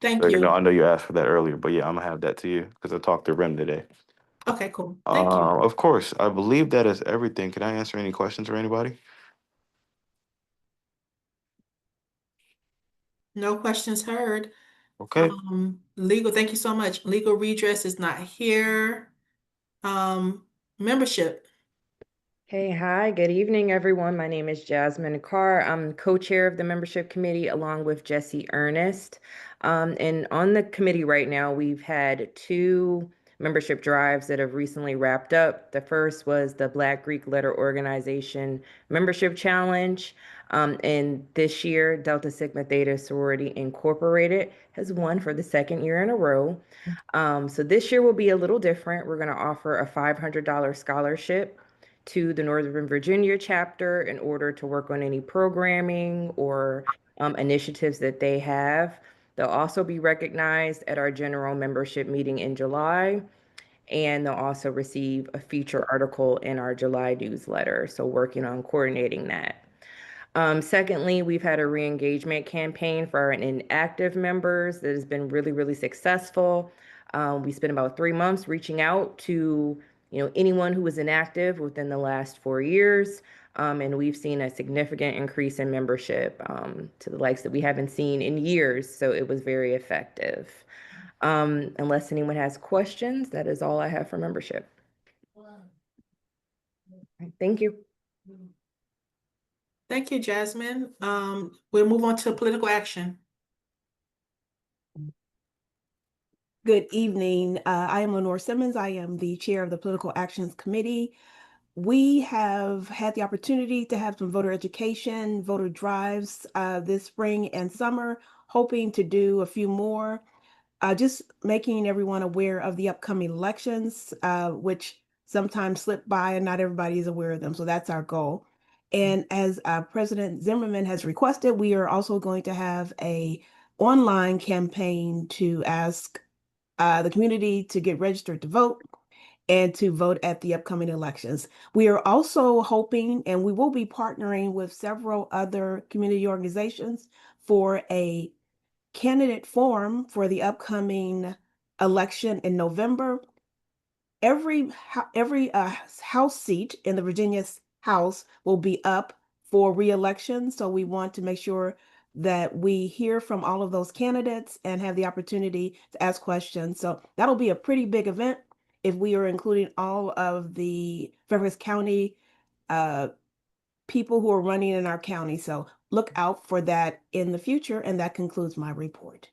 Thank So, you. I know you asked for that earlier, but yeah, I'm gonna have that to you because I talked to Rem today. Okay, cool. Thank you. Of course, I believe that is everything. Can I answer any questions for anybody? No questions heard. Okay. Legal, thank you so much. Legal redress is not here. Membership. Hey, hi, good evening, everyone. My name is Jasmine Carr. I'm co-chair of the membership committee along with Jesse Ernest. And on the committee right now, we've had 2 membership drives that have recently wrapped up. The first was the Black Greek Letter Organization Membership Challenge. And this year, Delta Sigma Theta Sorority Incorporated has won for the 2nd year in a row. So this year will be a little different. We're going to offer a $500 scholarship to the Northern Virginia chapter in order to work on any programming or initiatives that they have. They'll also be recognized at our general membership meeting in July, and they'll also receive a feature article in our July newsletter. So working on coordinating that. Secondly, we've had a re-engagement campaign for our inactive members that has been really successful. We spent about 3 months reaching out to anyone who was inactive within the last 4 years. And we've seen a significant increase in membership to the likes that we haven't seen in years. So it was very effective. Unless anyone has questions, that is all I have for membership. Thank you. Thank you, Jasmine. We'll move on to political action. Good evening. I am Lenore Simmons. I am the chair of the Political Actions Committee. We have had the opportunity to have some voter education, voter drives this spring and summer, hoping to do a few more. Just making everyone aware of the upcoming elections, which sometimes slip by and not everybody is aware of them. So that's our goal. And as President Zimmerman has requested, we are also going to have a online campaign to ask the community to get registered to vote and to vote at the upcoming elections. We are also hoping, and we will be partnering with several other community organizations for a candidate forum for the upcoming election in November. Every House seat in the Virginia House will be up for re-election, so we want to make sure that we hear from all of those candidates and have the opportunity to ask questions. So that'll be a pretty big event if we are including all of the Fairfax County people who are running in our county. So look out for that in the future. And that concludes my report.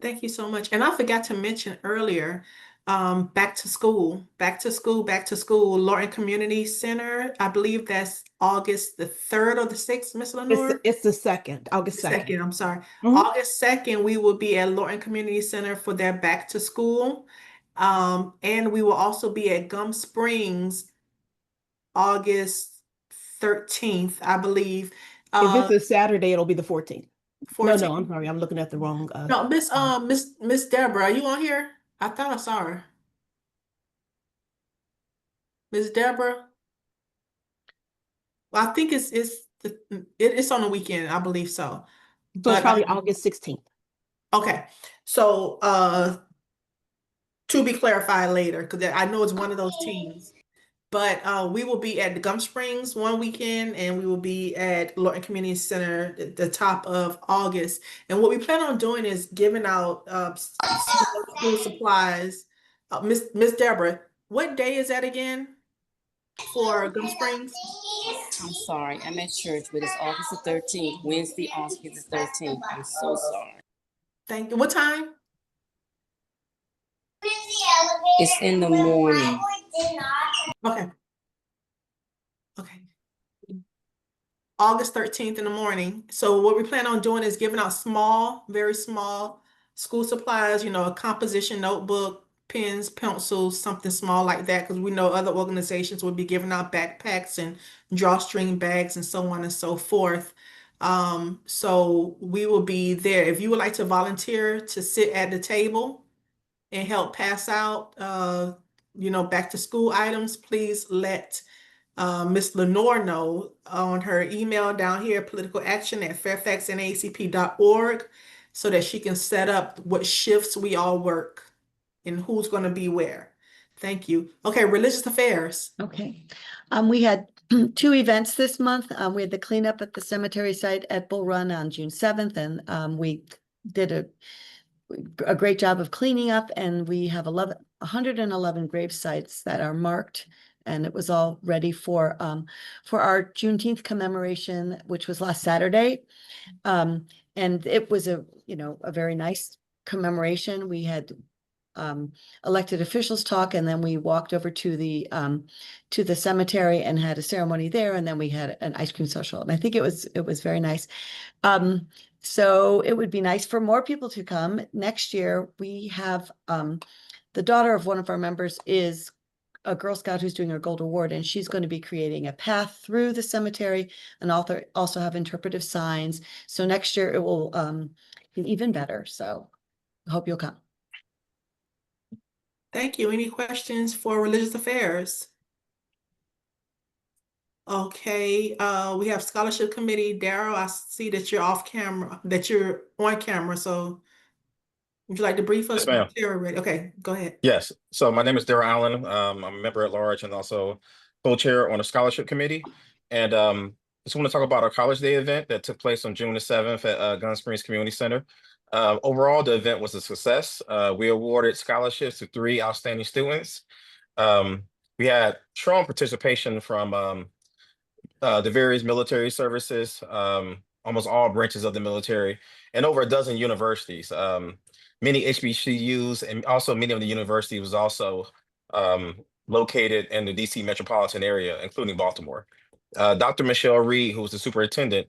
Thank you so much. And I forgot to mention earlier, back to school, back to school, back to school, Lorton Community Center. I believe that's August the 3rd or the 6th, Miss Lenore? It's the 2nd, August 2nd. Second, I'm sorry. Mhm. August 2nd, we will be at Lorton Community Center for their back to school. And we will also be at Gum Springs August 13th, I believe. If it's a Saturday, it'll be the 14th. 14th. No, I'm sorry. I'm looking at the wrong. No, Miss Deborah, are you on here? I thought I saw her. Miss Deborah? Well, I think it's on the weekend, I believe so. So it's But probably August 16th. okay. So to be clarified later, because I know it's one of those teams. But we will be at the Gum Springs one weekend, and we will be at Lorton Community Center at the top of August. And what we plan on doing is giving out school supplies. Miss Deborah, what day is that again for Gum Springs? I'm sorry, I'm at church, but it's August the 13th, Wednesday, August the 13th. I'm so sorry. Thank you. What time? It's in the morning. Okay. Okay. August 13th in the morning. So what we plan on doing is giving out small, very small school supplies, a composition notebook, pens, pencils, something small like that, because we know other organizations will be giving out backpacks and drawstring bags and so on and so forth. So we will be there. If you would like to volunteer to sit at the table and help pass out, back to school items, please let Miss Lenore know on her email down here, politicalaction@fairfaxnaacp.org, so that she can set up what shifts we all work and who's going to be where. Thank you. Okay, religious affairs. Okay. We had 2 events this month. We had the cleanup at the cemetery site at Bull Run on June 7th, and we did a great job of cleaning up, and we have 111 grave sites that are marked, and it was all ready for our Juneteenth commemoration, which was last Saturday. And it was a very nice commemoration. We had elected officials talk, and then we walked over to the cemetery and had a ceremony there, and then we had an ice cream social, and I think it was very nice. So it would be nice for more people to come. Next year, we have the daughter of one of our members is a Girl Scout who's doing her Gold Award, and she's going to be creating a path through the cemetery and also have interpretive signs. So next year it will be even better. So I hope you'll come. Thank you. Any questions for religious affairs? Okay, we have scholarship committee. Daryl, I see that you're on camera. So would you like to brief us? Yes, ma'am. Okay, go ahead. Yes. So my name is Daryl Allen. I'm a member at large and also co-chair on a scholarship committee. And just want to talk about our College Day event that took place on June the 7th at Gum Springs Community Center. Overall, the event was a success. We awarded scholarships to 3 outstanding students. We had strong participation from the various military services, almost all branches of the military, and over a dozen universities. Many HBCUs and also many of the universities was also located in the DC metropolitan area, including Baltimore. Dr. Michelle Reed, who was the superintendent,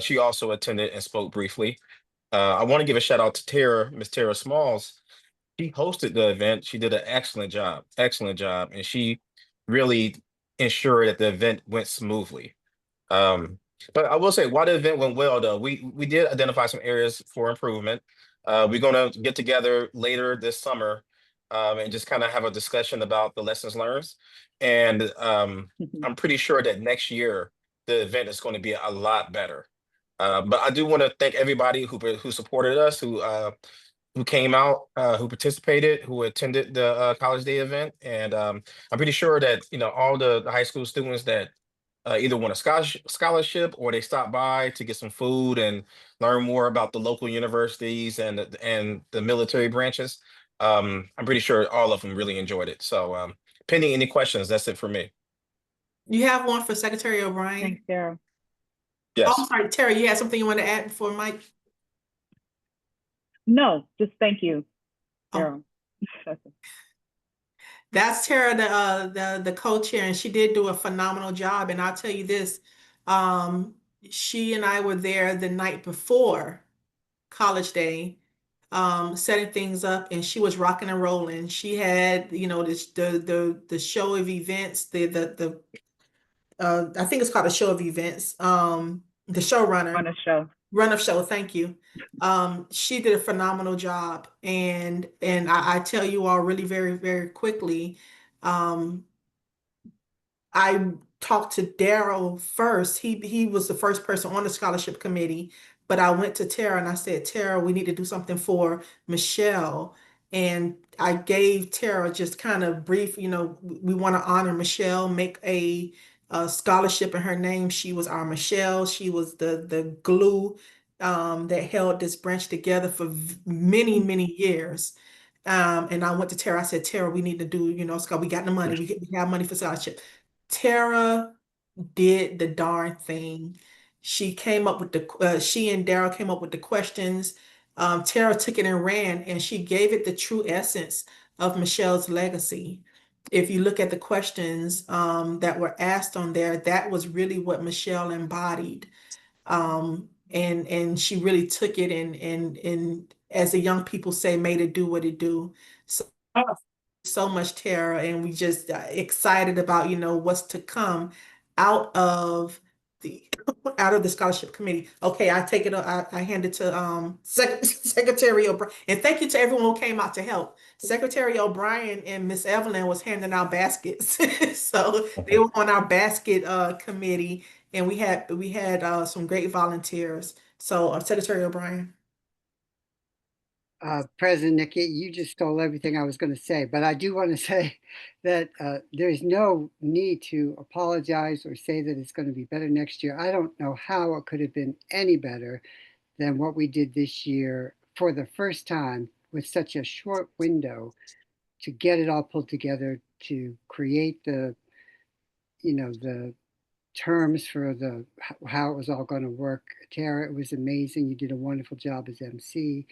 she also attended and spoke briefly. I want to give a shout out to Miss Tara Smalls. She hosted the event. She did an excellent job, and she really ensured that the event went smoothly. But I will say, while the event went well, though, we did identify some areas for improvement. We're going to get together later this summer and just kind of have a discussion about the lessons learned. And I'm pretty sure that next year the event is going to be a lot better. But I do want to thank everybody who supported us, who came out, who participated, who attended the College Day event. And I'm pretty sure that all the high school students that either won a scholarship or they stopped by to get some food and learn more about the local universities and the military branches. I'm pretty sure all of them really enjoyed it. So pending any questions, that's it for me. You have one for Secretary O'Brien? Thanks, Daryl. Oh, I'm Yes. sorry, Tara, you had something you want to add before Mike? No, just thank you, Oh. Daryl. That's Tara, the co-chair, and she did do a phenomenal job. And I'll tell you this, she and I were there the night before College Day, setting things up, and she was rocking and rolling. She had, you know, this the show of events, the I think it's called a show of events, the showrunner. On a show. Run of show, thank you. She did a phenomenal job, and I tell you all really very, very quickly, I talked to Daryl first. He was the first person on the scholarship committee, but I went to Tara and I said, Tara, we need to do something for Michelle. And I gave Tara just kind of brief, you know, we want to honor Michelle, make a scholarship in her name. She was our Michelle. She was the glue that held this branch together for many, many years. And I went to Tara. I said, Tara, we need to do, you know, we got the money. We have money for scholarship. Tara did the darn thing. She came up with she and Daryl came up with the questions. Tara took it and ran, and she gave it the true essence of Michelle's legacy. If you look at the questions that were asked on there, that was really what Michelle embodied. And she really took it and as the young people say, made it do what it do. So much, Tara, and we just excited about, you know, what's to come out of the out of the scholarship committee. Okay, I take it. I hand it to Secretary O'Brien, and thank you to everyone who came out to help. Secretary O'Brien and Miss Evelyn was handing out baskets, so they were on our basket committee, and we had some great volunteers. So, Secretary O'Brien. President Nikki, you just stole everything I was going to say, but I do want to say that there's no need to apologize or say that it's going to be better next year. I don't know how it could have been any better than what we did this year for the first time with such a short window to get it all pulled together, to create the, you know, the terms for the how it was all going to work. Tara, it was amazing. You did a wonderful job as MC.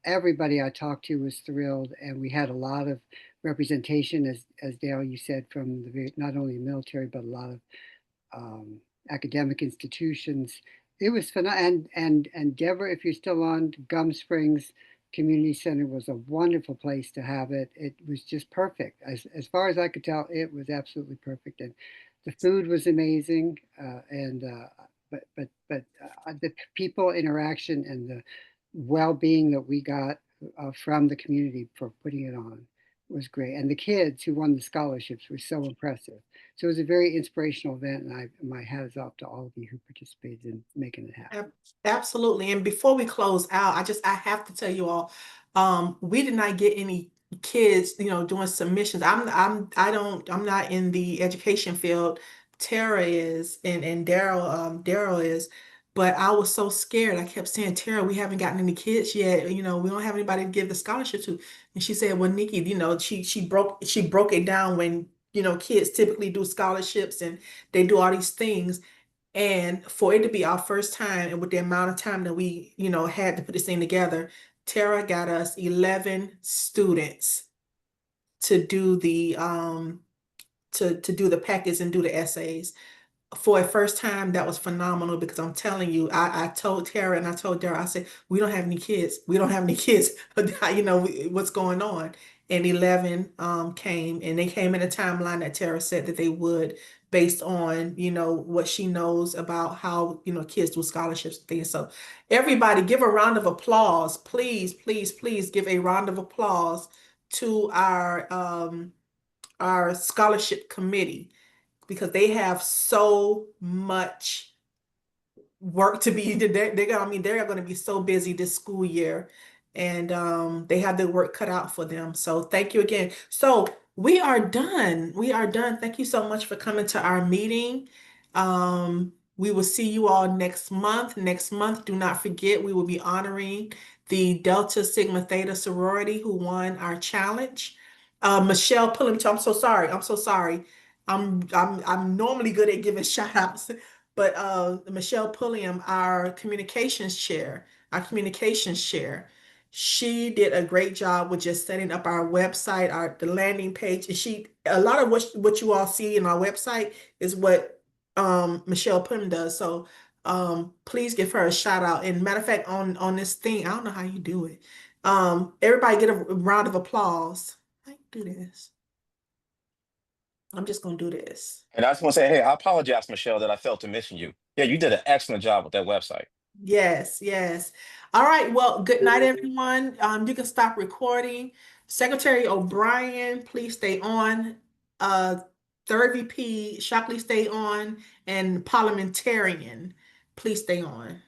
Everybody I talked to was thrilled, and we had a lot of representation, as Dale, you said, from the not only the military but a lot of academic institutions. It was fun, and Deborah, if you're still on, Gum Springs Community Center was a wonderful place to have it. It was just perfect, as far as I could tell. It was absolutely perfect, and the food was amazing, but the people interaction and the well-being that we got from the community for putting it on was great, and the kids who won the scholarships were so impressive. So it was a very inspirational event, and my hat is off to all of you who participated in making it happen. Absolutely. And before we close out, I have to tell you all, we did not get any kids, you know, doing submissions. I'm not in the education field. Tara is, and Daryl is, but I was so scared. I kept saying, Tara, we haven't gotten any kids yet. You know, we don't have anybody to give the scholarship to. And she said, well, Nikki, you know, she broke it down when, you know, kids typically do scholarships and they do all these things. And for it to be our first time, and with the amount of time that we, you know, had to put this thing together, Tara got us 11 students to do the to do the packets and do the essays. For a first time, that was phenomenal, because I'm telling you, I told Tara and I told Dara, I said, we don't have any kids. We don't have any kids. You know, what's going on? And 11 came, and they came in a timeline that Tara said that they would, based on, you know, what she knows about how, you know, kids do scholarships and things. So everybody give a round of applause. Please, please, please give a round of applause to our scholarship committee, because they have so much work to be. They're going to be so busy this school year, and they have their work cut out for them. So thank you again. So We are done. We are done. Thank you so much for coming to our meeting. We will see you all next month. Next month, do not forget, we will be honoring the Delta Sigma Theta sorority who won our challenge. Michelle Pulliam, I'm so sorry. I'm so sorry. I'm normally good at giving shout outs, but Michelle Pulliam, our communications chair, she did a great job with just setting up our website, the landing page. And a lot of what you all see in our website is what Michelle Pim does. So please give her a shout out. And matter of fact, on this thing, I don't know how you do it. Everybody get a round of applause. How you do this? I'm just gonna do this. And I just want to say, hey, I apologize, Michelle, that I failed to mention you. Yeah, you did an excellent job with that website. Yes, yes. All right. Well, good night, everyone. You can stop recording. Secretary O'Brien, please stay on. Third VP, Shockley, stay on. And parliamentarian, please stay on.